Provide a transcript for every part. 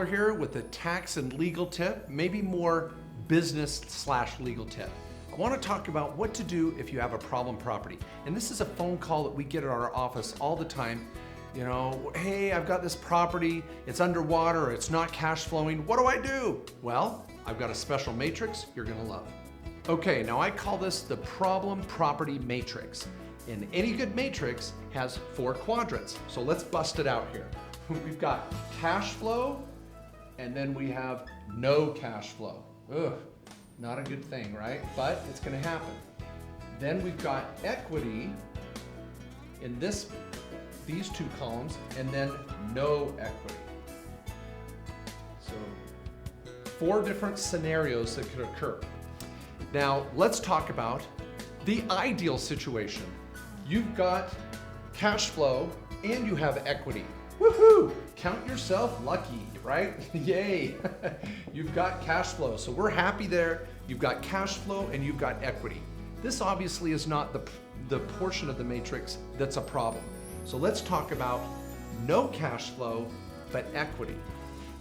Kohler here with a tax and legal tip, maybe more business/legal tip. I want to talk about what to do if you have a problem property. And this is a phone call that we get at our office all the time. You know, hey, I've got this property, it's underwater, it's not cash flowing, what do I do? Well, I've got a special matrix you're gonna love. Okay, now I call this the problem property matrix. And any good matrix has 4 quadrants. So let's bust it out here. We've got cash flow, and then we have no cash flow. Ugh, not a good thing, right? But it's gonna happen. Then we've got equity in these 2 columns, and then no equity. So 4 different scenarios that could occur. Now let's talk about the ideal situation. You've got cash flow and you have equity. Woohoo! Count yourself lucky, right? Yay! You've got cash flow, so we're happy there. You've got cash flow and you've got equity. This obviously is not the portion of the matrix that's a problem. So let's talk about no cash flow, but equity.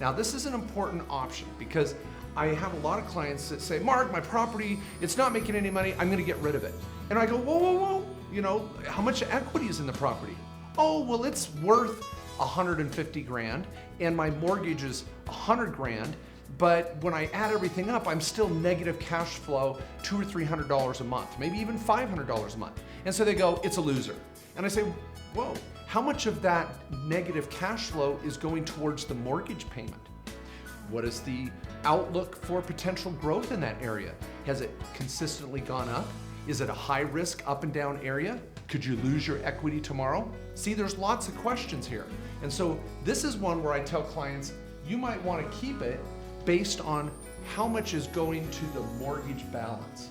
Now this is an important option because I have a lot of clients that say, Mark, my property, it's not making any money, I'm gonna get rid of it. And I go, whoa, whoa, whoa, you know, how much equity is in the property? Oh, well, it's worth 150 grand and my mortgage is 100 grand, but when I add everything up, I'm still negative cash flow $200 or $300 a month, maybe even $500 a month. And so they go, it's a loser. And I say, whoa, how much of that negative cash flow is going towards the mortgage payment? What is the outlook for potential growth in that area? Has it consistently gone up? Is it a high risk up and down area? Could you lose your equity tomorrow? See, there's lots of questions here. And so this is one where I tell clients, you might want to keep it based on how much is going to the mortgage balance.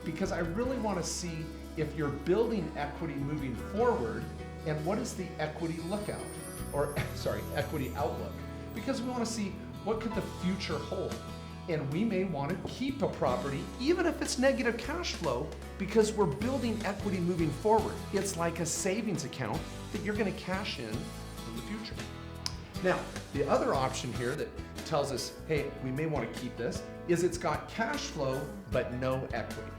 Because I really want to see if you're building equity moving forward and what is the equity lookout, or sorry, equity outlook. Because we want to see what could the future hold. And we may want to keep a property, even if it's negative cash flow, because we're building equity moving forward. It's like a savings account that you're going to cash in the future. Now, the other option here that tells us, hey, we may want to keep this, is it's got cash flow, but no equity.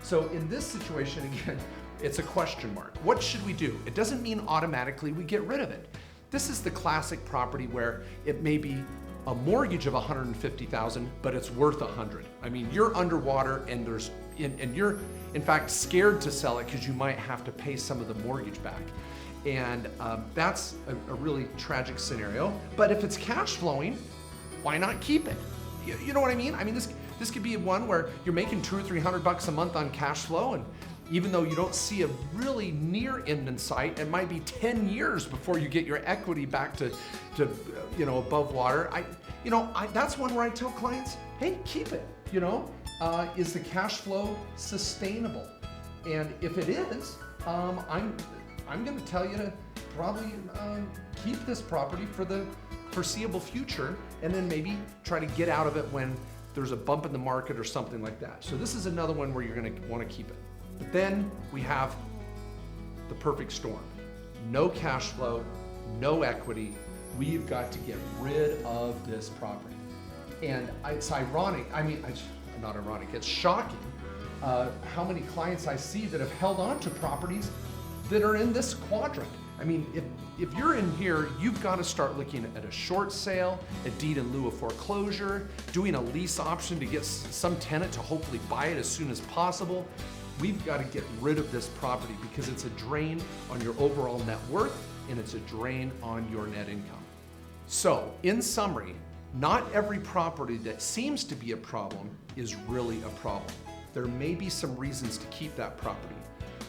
So in this situation, again, it's a question mark. What should we do? It doesn't mean automatically we get rid of it. This is the classic property where it may be a mortgage of $150,000, but it's worth $100. I mean, you're underwater and you're in fact scared to sell it because you might have to pay some of the mortgage back. And that's a really tragic scenario. But if it's cash flowing, why not keep it? You know what I mean? I mean, this could be one where you're making $200 or $300 a month on cash flow, and even though you don't see a really near end in sight, it might be 10 years before you get your equity back to you know, above water. That's one where I tell clients, hey, keep it. You know, is the cash flow sustainable? And if it is, I'm going to tell you to probably keep this property for the foreseeable future, and then maybe try to get out of it when there's a bump in the market or something like that. So this is another one where you're going to want to keep it. But then we have the perfect storm. No cash flow, no equity. We've got to get rid of this property. And it's ironic, not ironic, it's shocking how many clients I see that have held on to properties that are in this quadrant. I mean, if you're in here, you've got to start looking at a short sale, a deed in lieu of foreclosure, doing a lease option to get some tenant to hopefully buy it as soon as possible. We've got to get rid of this property because it's a drain on your overall net worth and it's a drain on your net income. So, in summary, not every property that seems to be a problem is really a problem. There may be some reasons to keep that property.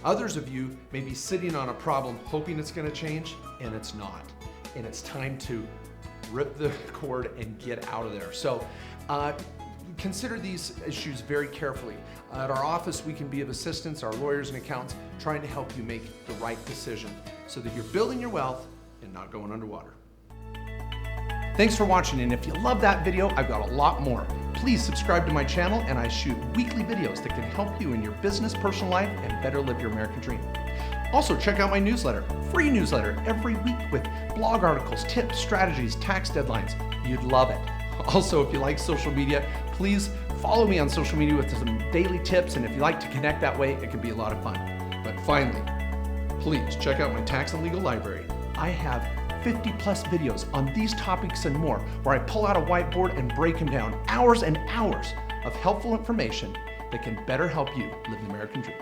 Others of you may be sitting on a problem hoping it's going to change, and it's not. And it's time to rip the cord and get out of there. So consider these issues very carefully. At our office, we can be of assistance, our lawyers and accountants, trying to help you make the right decision so that you're building your wealth and not going underwater. Thanks for watching, and if you love that video, I've got a lot more. Please subscribe to my channel, and I shoot weekly videos that can help you in your business, personal life, and better live your American dream. Also, check out my newsletter, free newsletter, every week with blog articles, tips, strategies, tax deadlines. You'd love it. Also, if you like social media, please follow me on social media with some daily tips, and if you like to connect that way, it can be a lot of fun. But finally, please check out my tax and legal library. I have 50 plus videos on these topics and more, where I pull out a whiteboard and break them down, hours and hours of helpful information that can better help you live the American dream.